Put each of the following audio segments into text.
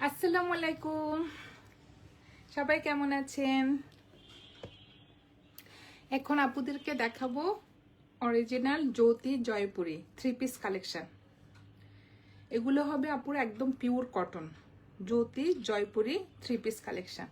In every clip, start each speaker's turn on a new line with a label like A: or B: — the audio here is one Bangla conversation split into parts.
A: আসসালামু আলাইকুম, সবাই কেমন আছেন? এখন আপুদেরকে দেখাবো অরিজিনাল জ্যোতি জয়পুরি 3 পিস কালেকশন। এগুলো হবে আপুর একদম পিওর কটন জ্যোতি জয়পুরি 3 পিস কালেকশন।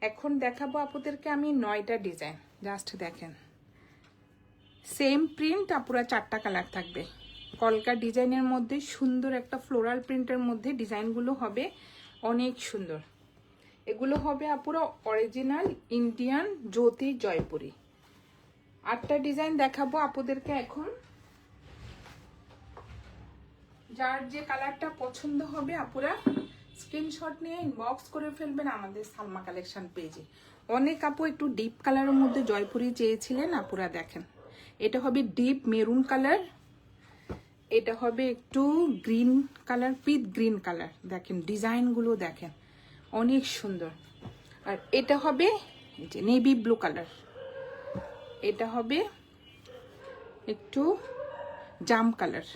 A: এখন দেখাবো আপুদেরকে আমি 9টা ডিজাইন। জাস্ট দেখেন, সেম প্রিন্ট আপুরা 4টা কালার থাকবে। কলকা ডিজাইনের মধ্যে সুন্দর একটা ফ্লোরাল প্রিন্টের মধ্যে ডিজাইনগুলো হবে অনেক সুন্দর। এগুলো হবে আপুরা অরিজিনাল ইন্ডিয়ান জ্যোতি জয়পুরি। 8টা ডিজাইন দেখাবো আপুদেরকে এখন। যার যে কালারটা পছন্দ হবে আপুরা স্ক্রিনশট নিয়ে ইনবক্স করে ফেলবেন আমাদের সালমা কালেকশন পেজে। অনেক আপু একটু ডিপ কালারের মধ্যে জয়পুরি চেয়েছিলেন, আপুরা দেখেন এটা হবে ডিপ মেরুন কালার, এটা হবে একটু গ্রিন কালার, পিট গ্রিন কালার। দেখেন ডিজাইনগুলো দেখেন অনেক সুন্দর। আর এটা হবে যে নেভি ব্লু কালার, এটা হবে একটু জাম কালার।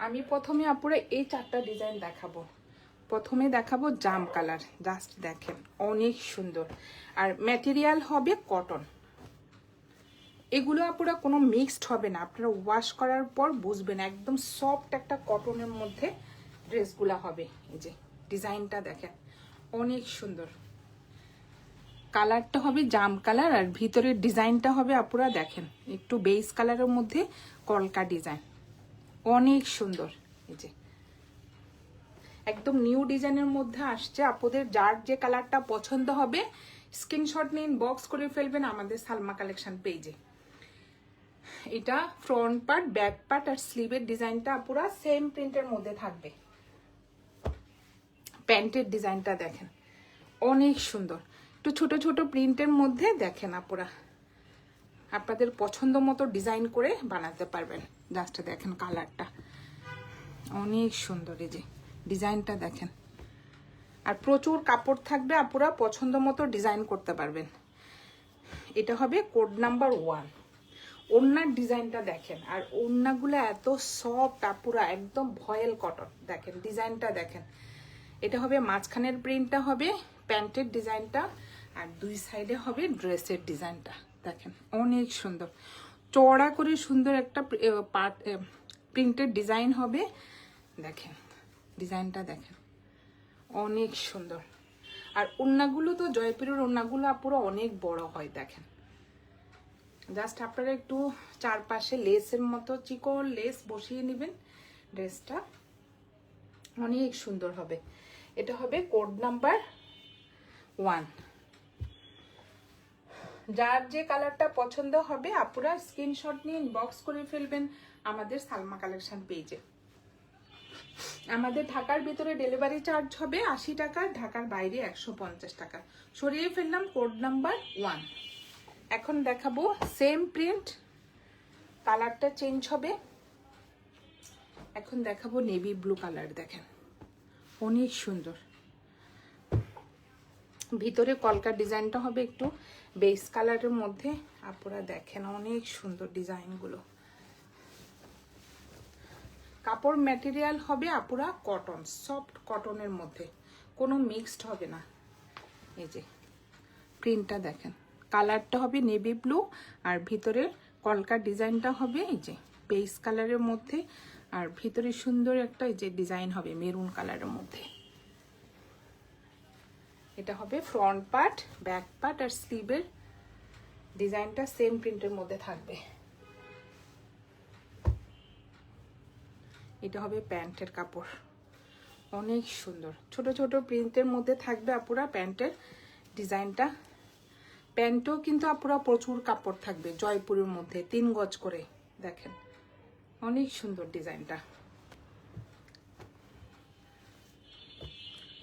A: আমি প্রথমে আপুরা এই 4টা ডিজাইন দেখাবো। প্রথমে দেখাবো জাম কালার, জাস্ট দেখেন অনেক সুন্দর। আর ম্যাটেরিয়াল হবে কটন। এগুলো আপুরা কোনো মিক্সড হবে না, আপনারা ওয়াশ করার পর বুঝবেন একদম সফট একটা কটনের মধ্যে ড্রেসগুলো হবে। এই যে ডিজাইনটা দেখেন অনেক সুন্দর। কালারটা হবে জাম কালার আর ভিতরের ডিজাইনটা হবে আপুরা দেখেন একটু বেস কালারের মধ্যে কলকা ডিজাইন, অনেক সুন্দর। এই যে একদম নিউ ডিজাইনের মধ্যে আসছে। আপুদের যার যে কালারটা পছন্দ হবে স্ক্রিনশট নিয়ে ইনবক্স করে ফেলবেন আমাদের সালমা কালেকশন পেজে। এটা ফ্রন্ট পার্ট, ব্যাক পার্ট আর স্লিভের ডিজাইনটা আপুরা সেম প্রিন্টের মধ্যে থাকবে। প্যান্টের ডিজাইনটা দেখেন অনেক সুন্দর, একটু ছোট ছোট প্রিন্টের মধ্যে দেখেন আপুরা আপনাদের পছন্দ মতো ডিজাইন করে বানাতে পারবেন। জাস্ট দেখেন কালারটা অনেক সুন্দর, এই যে ডিজাইনটা দেখেন। আর প্রচুর কাপড় থাকবে, আপুরা পছন্দ মতো ডিজাইন করতে পারবেন। এটা হবে কোড নাম্বার 1। ওড়নার ডিজাইনটা দেখেন, আর ওড়নাগুলো এত সফট আপুরা একদম ভয়েল কটন। দেখেন ডিজাইনটা দেখেন, এটা হবে মাঝখানের প্রিন্টটা হবে প্যান্টের ডিজাইনটা, আর দুই সাইডে হবে ড্রেসের ডিজাইনটা। দেখেন অনেক সুন্দর, চওড়া করে সুন্দর একটা প্রিন্টের ডিজাইন হবে। দেখেন ডিজাইনটা দেখেন অনেক সুন্দর। আর ওড়নাগুলো তো জয়পুরের ওড়নাগুলো আপুরা অনেক বড় হয়। দেখেন জাস্ট আপনারা একটু চারপাশে লেসের মতো চিকন লেস বসিয়ে নেবেন, ড্রেসটা অনেক সুন্দর হবে। এটা হবে কোড নাম্বার 1। যার যে কালারটা পছন্দ হবে আপুরা স্ক্রিনশট নিয়ে ইনবক্স করে ফেলবেন আমাদের সালমা কালেকশন পেজে। আমাদের ঢাকার ভিতরে ডেলিভারি চার্জ হবে 80 টাকা, ঢাকার বাইরে 150 টাকা। সরিয়ে ফেললাম কোড নাম্বার 1। এখন দেখাবো সেম প্রিন্ট, কালারটা চেঞ্জ হবে। এখন দেখাবো নেভি ব্লু কালার, দেখেন অনেক সুন্দর। ভিতরে কলকার ডিজাইনটা হবে একটু বেস কালারের মধ্যে। আপুরা দেখেন অনেক সুন্দর ডিজাইনগুলো। কাপড় ম্যাটেরিয়াল হবে আপুরা কটন, সফট কটনের মধ্যে, কোনো মিক্সড হবে না। এই যে প্রিন্টটা দেখেন, কালারটা হবে নেভি ব্লু আর ভিতরের কলকার ডিজাইনটা হবে এই যে বেস কালারের মধ্যে, আর ভিতরে সুন্দর একটা এই যে ডিজাইন হবে মেরুন কালারের মধ্যে। এটা হবে ফ্রন্ট পার্ট, ব্যাক পার্ট আর স্লিভের ডিজাইনটা সেম প্রিন্টের মধ্যে থাকবে। এটা হবে প্যান্টের কাপড়, অনেক সুন্দর ছোট ছোট প্রিন্টের মধ্যে থাকবে আপুরা প্যান্টের ডিজাইনটা। প্যান্টও কিন্তু আপুরা প্রচুর কাপড় থাকবে জয়পুরের মধ্যে, 3 গজ করে। দেখেন অনেক সুন্দর ডিজাইনটা।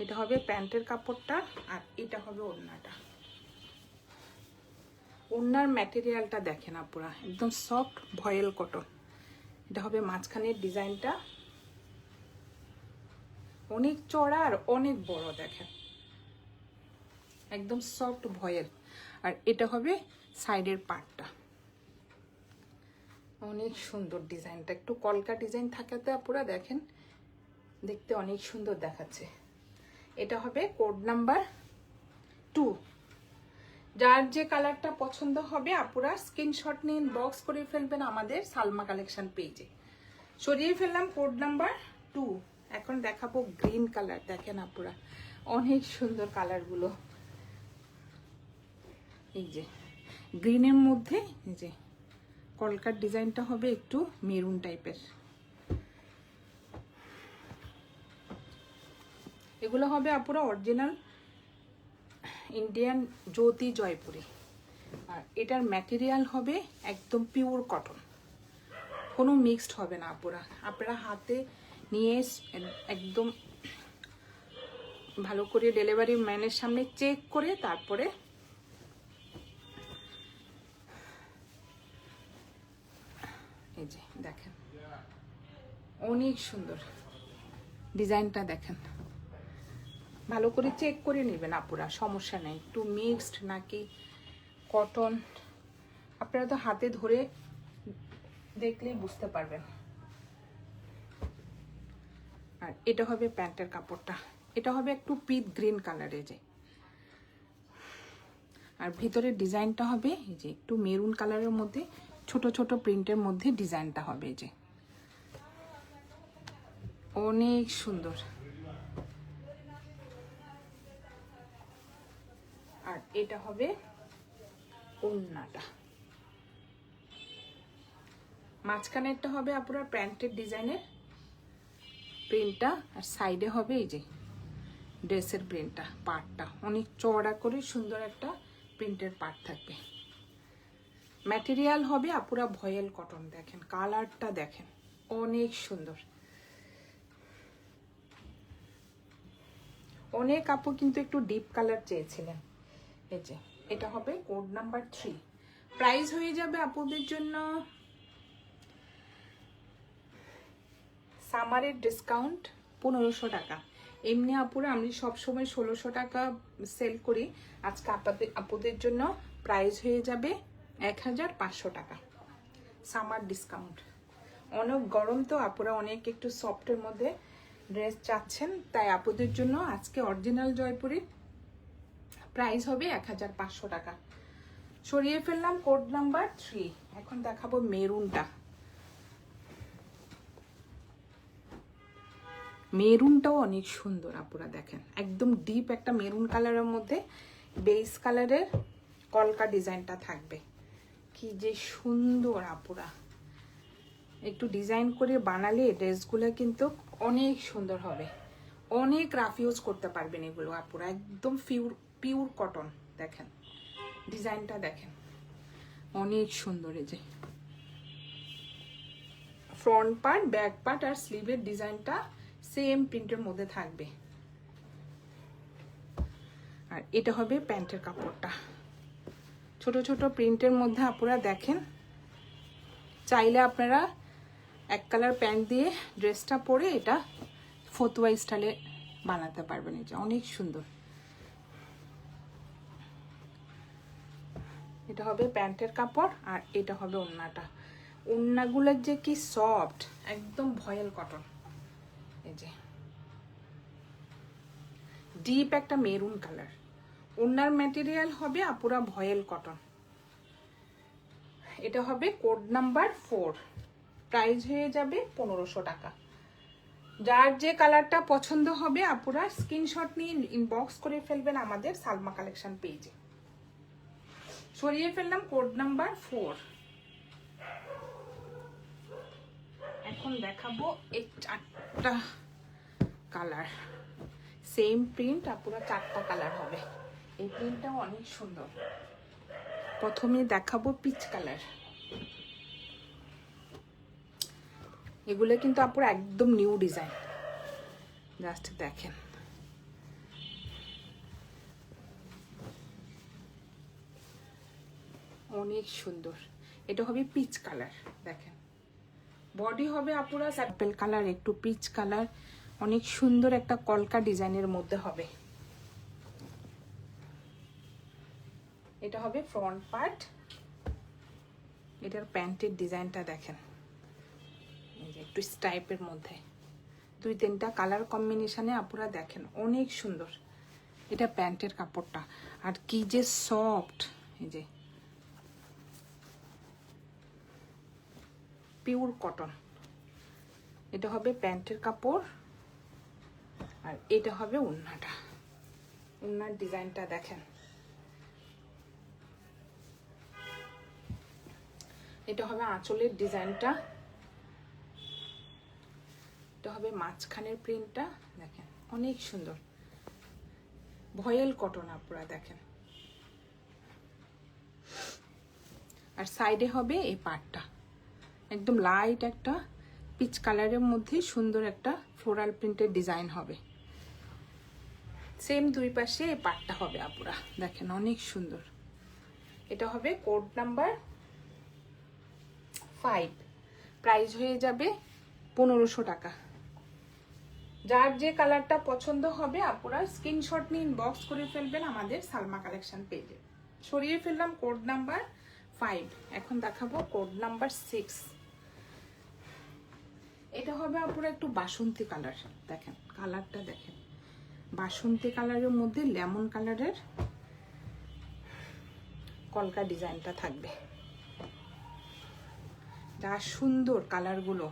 A: এটা হবে প্যান্টের কাপড়টা, আর এটা হবে ওড়নাটা। ওড়নার ম্যাটেরিয়ালটা দেখেন আপুরা একদম সফট ভয়েল কটন। এটা হবে মাঝখানের ডিজাইনটা অনেক চড়া আর অনেক বড়, দেখেন একদম সফট ভয়েল। আর এটা হবে সাইডের পার্টটা অনেক সুন্দর ডিজাইনটা, একটু কলকা ডিজাইন থাকাতে আপুরা দেখেন দেখতে অনেক সুন্দর দেখাচ্ছে। এটা হবে কোড নাম্বার 2। যার যে কালারটা পছন্দ হবে আপুরা স্ক্রিনশট নিন, বক্স করে ফেলবেন আমাদের সালমা কালেকশন পেজে। সরিয়ে ফেললাম কোড নাম্বার 2। এখন দেখাবো গ্রিন কালার। দেখেন আপুরা অনেক সুন্দর কালারগুলো। এই যে গ্রিনের মধ্যে এই যে কলকার ডিজাইনটা হবে একটু মেরুন টাইপের। এগুলো হবে আপুরা অরিজিনাল ইন্ডিয়ান জ্যোতি জয়পুরি। আর এটার ম্যাটেরিয়াল হবে একদম পিওর কটন, কোনো মিক্সড হবে না আপুরা। আপনারা হাতে নিয়ে একদম ভালো করে ডেলিভারি ম্যানের সামনে চেক করে তারপরে এই যে দেখেন অনেক সুন্দর ডিজাইনটা। দেখেন ভালো করে চেক করে নেবেন আপুরা, সমস্যা নেই। একটু মিক্সড নাকি কটন আপনারা তো হাতে ধরে দেখলে বুঝতে পারবেন। আর এটা হবে প্যান্টের কাপড়টা, এটা হবে একটু পিট গ্রিন কালারে যে। আর ভিতরের ডিজাইনটা হবে এই যে একটু মেরুন কালারের মধ্যে ছোট ছোট প্রিন্টের মধ্যে ডিজাইনটা হবে এই যে, অনেক সুন্দর। আর এটা হবে ওড়নাটা, মাঝখানেরটা হবে আপনার প্যান্টের ডিজাইনের প্রিন্টটা, আর সাইডে হবে এই যে ড্রেসের প্রিন্টটা, পার্টটা অনেক চওড়া করে সুন্দর একটা প্রিন্টের পার্ট থাকবে। ম্যাটেরিয়াল হবে আপুরা ভয়েল কটন। দেখেন কালারটা দেখেন অনেক সুন্দর। অনেক আপু কিন্তু একটু ডিপ কালার চেয়েছিলেন। এই যে এটা হবে কোড নাম্বার 3। প্রাইস হয়ে যাবে আপুদের জন্য সামারের ডিসকাউন্ট 1500 টাকা। এমনি আপুরা আমি সবসময় 1600 টাকা সেল করি, আজকে আপুদের জন্য প্রাইস হয়ে যাবে 1500 টাকা সামার ডিসকাউন্ট। অনেক গরম তো আপুরা অনেক একটু সফটের মধ্যে ড্রেস চাচ্ছেন, তাই আপুদের জন্য আজকে অরিজিনাল জয়পুরের প্রাইস হবে 1500 টাকা। সরিয়ে ফেললাম কোড নাম্বার 3। এখন দেখাবো মেরুনটা। মেরুনটাও অনেক সুন্দর আপুরা দেখেন, একদম ডিপ একটা মেরুন কালারের মধ্যে বেস কালারের কলকা ডিজাইনটা থাকবে। কি যে সুন্দর আপুরা, একটু ডিজাইন করে বানালে ড্রেসগুলো কিন্তু অনেক সুন্দর হবে। অনেক রাফ ইউজ করতে পারবেন এগুলো আপুরা, একদম পিওর কটন। দেখেন ডিজাইনটা দেখেন অনেক সুন্দর। এই যে ফ্রন্ট পার্ট, ব্যাক পার্ট আর স্লিভের ডিজাইনটা সেম প্রিন্টের মধ্যে থাকবে। আর এটা হবে প্যান্টের কাপড়টা, ছোট ছোট প্রিন্টের মধ্যে আপুরা দেখেন। চাইলে আপনারা এক কালার প্যান্ট দিয়ে ড্রেসটা পরে এটা ফতুয়া স্টাইলে বানাতে পারবেন। এই যে অনেক সুন্দর। এটা হবে প্যান্টের কাপড় আর এটা হবে ওড়নাটা। ওড়নাগুলোর যে কি সফট, একদম ভয়েল কটন। এই যে ডিপ একটা মেরুন কালার। ওড়নার ম্যাটেরিয়াল হবে আপুরা ভয়েল কটন। এটা হবে কোড নাম্বার 4। প্রাইস হয়ে যাবে 1500 টাকা। যার যে কালারটা পছন্দ হবে আপুরা স্ক্রিনশট নিয়ে ইনবক্স করে ফেলবেন আমাদের সালমা কালেকশন পেজে। সরিয়ে ফেললাম কোড নাম্বার 4। এখন দেখাবো এই 4টা কালার, সেম প্রিন্ট আপুরা 4টা কালার হবে। এই প্রিন্টটাও অনেক সুন্দর। প্রথমে দেখাবো পিচ কালার। এগুলো কিন্তু আপুরা একদম নিউ ডিজাইন, জাস্ট দেখেন অনেক সুন্দর। এটা হবে পিচ কালার। দেখেন বডি হবে আপুরা স্যাপেল কালার, একটু পিচ কালার, অনেক সুন্দর একটা কলকা ডিজাইনের মধ্যে হবে। এটা হবে ফ্রন্ট পার্ট, এটার প্যান্টের ডিজাইনটা দেখেন, এই যে একটু স্টাইপের মধ্যে 2-3টা কালার কম্বিনেশনে আপুরা দেখেন, অনেক সুন্দর। এটা প্যান্টের কাপড়টা, আর কি যে সফট, এই যে পিওর কটন। এটা হবে প্যান্টের কাপড়, আর এটা হবে ওড়নাটা। ওড়নার ডিজাইনটা দেখেন, এটা হবে আঁচলের ডিজাইনটা, এটা হবে মাঝখানের প্রিন্টটা দেখেন, অনেক সুন্দর। ভয়েল কটন আপনারা দেখেন, আর সাইডে হবে এই পার্টটা একদম লাইট একটা পিচ কালারের মধ্যে সুন্দর একটা ফ্লোরাল প্রিন্টের ডিজাইন হবে। সেম দুই পাশে এই পার্টটা হবে আপুরা দেখেন, অনেক সুন্দর। এটা হবে কোড নাম্বার 5, প্রাইস হয়ে যাবে 1500 টাকা। যার যে কালারটা পছন্দ হবে আপুরা স্ক্রিনশট নিয়ে ইনবক্স করে ফেলবেন আমাদের সালমা কালেকশন পেজে। সরিয়ে ফেললাম কোড নাম্বার 5, এখন দেখাবো কোড নাম্বার 6। এটা হবে আপুরা একটু বাসন্তী কালার, দেখেন কালারটা দেখেন, বাসন্তী কালারের মধ্যে লেমন কালারের কলকা ডিজাইনটা থাকবে। যা সুন্দর কালারগুলো,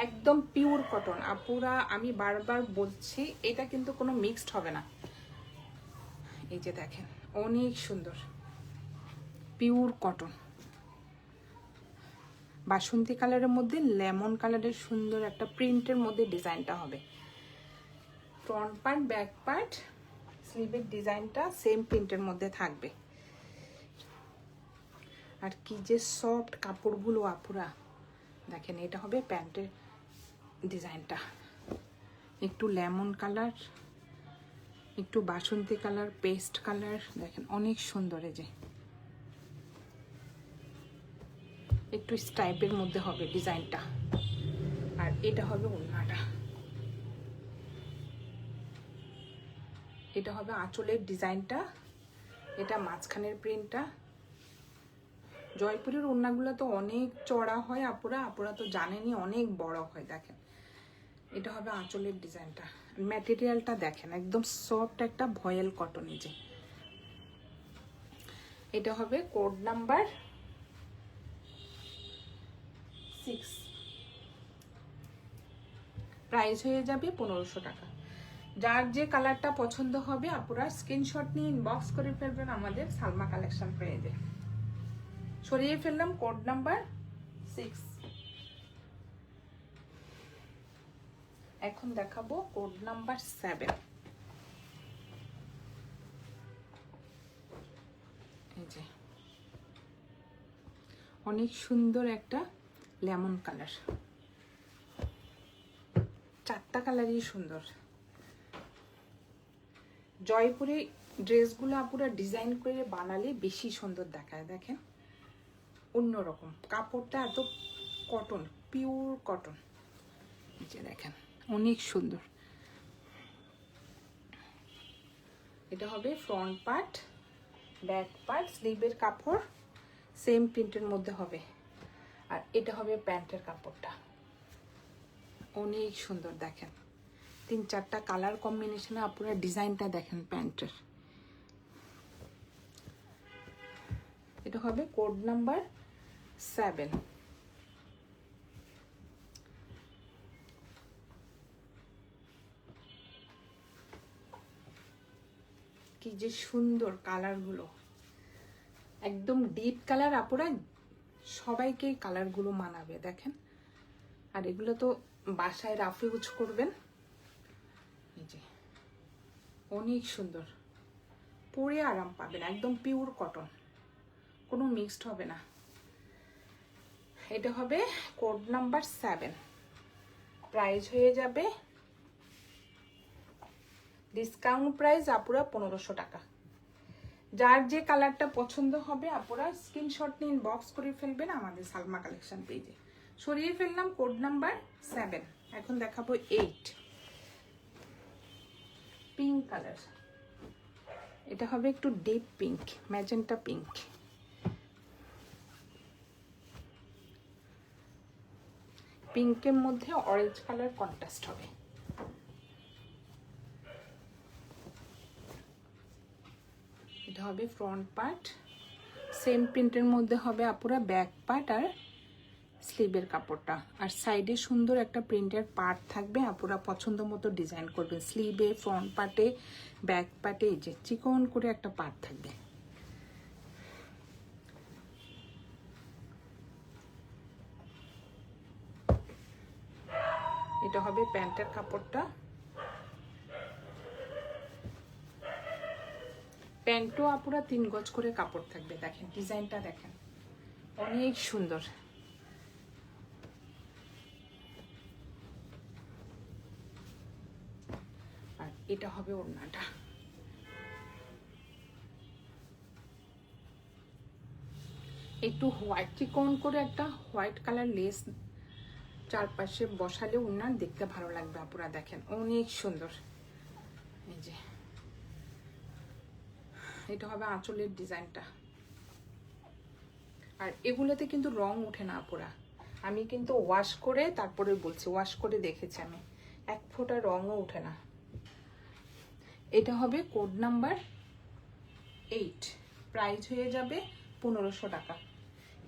A: একদম পিওর কটন আপুরা, আমি বারবার বলছি এটা কিন্তু কোনো মিক্সড হবে না। এই যে দেখেন অনেক সুন্দর পিওর কটন, বাসন্তী কালারের মধ্যে লেমন কালারের সুন্দর একটা প্রিন্টের মধ্যে ডিজাইনটা হবে। ফ্রন্ট পার্ট, ব্যাক পার্ট, স্লিভের ডিজাইনটা সেম প্রিন্টের মধ্যে থাকবে। আর কি যে সফট কাপড়গুলো আপুরা দেখেন। এটা হবে প্যান্টের ডিজাইনটা, একটু লেমন কালার, একটু বাসন্তী কালার, পেস্ট কালার দেখেন, অনেক সুন্দর। এই যে একটু স্টাইপের মধ্যে হবে ডিজাইনটা, আর এটা হবে ওড়নাটা। এটা হবে আঁচলের ডিজাইনটা, এটা মাঝখানের প্রিন্টটা। জয়পুরের ওড়নাগুলো তো অনেক চড়া হয় আপুরা, আপুরা তো জানেনই অনেক বড় হয়। দেখেন এটা হবে আঁচলের ডিজাইনটা, ম্যাটেরিয়ালটা দেখেন একদম সফট একটা ভয়েল কটন। এই যে এটা হবে কোড নাম্বার 6, প্রাইস হয়ে যাবে 1500 টাকা। যার যে কালারটা পছন্দ হবে আপুরা স্ক্রিনশট নিয়ে ইনবক্স করে ফেলবেন আমাদের সালমা কালেকশন পেজে। সরিয়ে ফেললাম কোড নাম্বার 6। এখন দেখাবো কোড নাম্বার 7। এই যে অনেক সুন্দর একটা লেমন কালার, 4টা কালারই সুন্দর। জয়পুরে ড্রেসগুলো আপুরা ডিজাইন করে বানালে বেশি সুন্দর দেখায়। দেখেন অন্যরকম কাপড়টা, এত কটন, পিওর কটন। এই যে দেখেন অনেক সুন্দর। এটা হবে ফ্রন্ট পার্ট, ব্যাক পার্ট, স্লিভের কাপড় সেম প্রিন্টের মধ্যে হবে, আর এটা হবে প্যান্টের কাপড়টা। অনেক সুন্দর দেখেন, 3-4টা কালার কম্বিনেশনে আপনারা ডিজাইনটা দেখেন প্যান্টের। এটা হবে কোড নাম্বার 7। কি যে সুন্দর কালারগুলো, একদম ডিপ কালার আপুরা, সবাইকে কালারগুলো মানাবে দেখেন। আর এগুলো তো বাসায় রাফ ইউজ করবেন। এই যে অনেক সুন্দর, পরে আরাম পাবেন, একদম পিওর কটন, কোনো মিক্সড হবে না। এটা হবে কোড নাম্বার 7, প্রাইস হয়ে যাবে ডিসকাউন্ট প্রাইস আপুরা 1500 টাকা। যার যে কালারটা পছন্দ হবে আপুরা স্ক্রিনশট নিয়ে ইনবক্স করে ফেলবেন আমাদের সালমা কালেকশন পেজে। সরিয়ে ফেললাম কোড নাম্বার 7। এখন দেখাবো 8, পিঙ্ক কালার। এটা হবে একটু ডিপ পিঙ্ক, ম্যাজেন্টা পিঙ্ক। পিঙ্কের মধ্যে অরেঞ্জ কালার কন্ট্রাস্ট হবে। এটা হবে ফ্রন্ট পার্ট, সেম প্রিন্টের মধ্যে হবে আপুরা ব্যাক পার্ট আর স্লিভের কাপড়টা। আর সাইডে সুন্দর একটা প্রিন্টের পার্ট থাকবে, আপুরা পছন্দ মতো ডিজাইন করবেন। স্লিভে, ফ্রন্ট পার্টে, ব্যাক পার্টে এই যে চিকন করে একটা পার্ট থাকবে। এটা হবে প্যান্টের কাপড়টা। প্যান্টও আপুরা 3 গজ করে কাপড় থাকবে। দেখেন ডিজাইনটা দেখেন, অনেক সুন্দর। আর এটা হবে ওড়নাটা। একটু হোয়াইট চিকন করে একটা হোয়াইট কালার লেস চারপাশে বসালে ওড়নার দেখতে ভালো লাগবে আপুরা। দেখেন অনেক সুন্দর। এই যে এটা হবে আঁচলের ডিজাইনটা। আর এগুলোতে কিন্তু রং ওঠে না আপুরা, আমি কিন্তু ওয়াশ করে তারপরে বলছি, ওয়াশ করে দেখেছি আমি, এক ফোঁটা রঙও ওঠে না। এটা হবে কোড নাম্বার 8, প্রাইস হয়ে যাবে 1500 টাকা।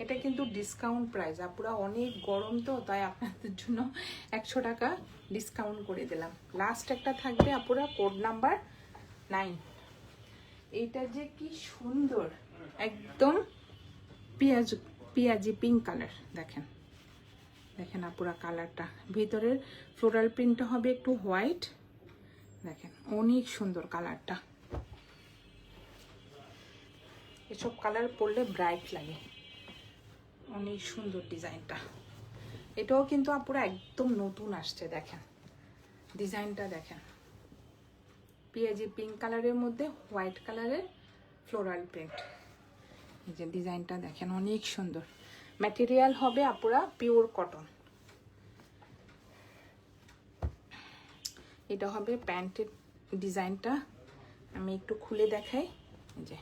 A: এটা কিন্তু ডিসকাউন্ট প্রাইস আপুরা, অনেক গরম তো তাই আপনাদের জন্য 100 টাকা ডিসকাউন্ট করে দিলাম। লাস্ট একটা থাকবে আপুরা কোড নাম্বার 9। এইটা যে কি সুন্দর, একদম পেঁয়াজি পিঙ্ক কালার। দেখেন দেখেন আপুরা কালারটা, ভিতরের ফ্লোরাল প্রিন্টটা হবে একটু হোয়াইট। দেখেন অনেক সুন্দর কালারটা। এসব কালার পরলে ব্রাইট লাগে, অনেক সুন্দর ডিজাইনটা। এটাও কিন্তু আপুরা একদম নতুন আসছে। দেখেন ডিজাইনটা দেখেন, পেঁয়াজি পিঙ্ক কালারের মধ্যে হোয়াইট কালারের ফ্লোরাল প্রিন্ট। এই যে ডিজাইনটা দেখেন অনেক সুন্দর। ম্যাটেরিয়াল হবে আপুরা পিওর কটন। এটা হবে প্যান্টের ডিজাইনটা, আমি একটু খুলে দেখাই। এই যে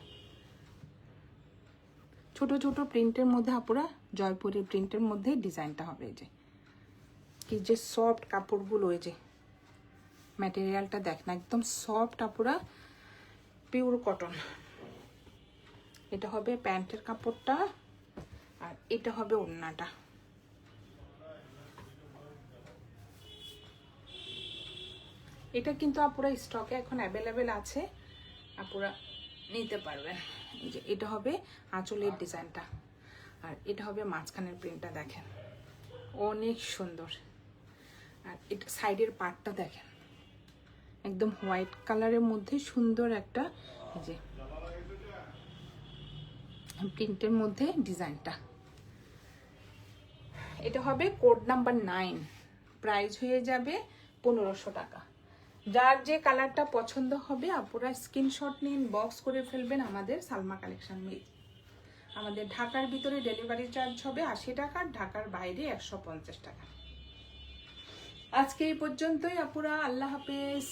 A: ছোট ছোট প্রিন্টের মধ্যে আপুরা জয়পুরের প্রিন্টের মধ্যে ডিজাইনটা হবে। এই যে কি যে সফট কাপড়গুলো, এই যে ম্যাটেরিয়ালটা দেখেন একদম সফট আপুরা, পিওর কটন। এটা হবে প্যান্টের কাপড়টা আর এটা হবে ওড়নাটা। এটা কিন্তু আপুরা স্টকে এখন অ্যাভেলেবেল আছে, আপুরা নিতে পারবেন। এই যে এটা হবে আঁচলের ডিজাইনটা আর এটা হবে মাঝখানের প্রিন্টটা। দেখেন অনেক সুন্দর। আর এটা সাইডের পার্টটা দেখেন একদম হোয়াইট কালারের মধ্যে সুন্দর একটা এই যে প্রিন্টের মধ্যে ডিজাইনটা। এটা হবে কোড নাম্বার 9, প্রাইস হয়ে যাবে 1500 টাকা। যার যে কালারটা পছন্দ হবে আপুরা স্ক্রিনশট নিন, বক্স করে ফেলবেন আমাদের সালমা কালেকশন মিল। আমাদের ঢাকার ভিতরে ডেলিভারি চার্জ হবে 80 টাকা, ঢাকার বাইরে 150 টাকা। আজকে এই পর্যন্তই আপুরা, আল্লাহ হাফেজ।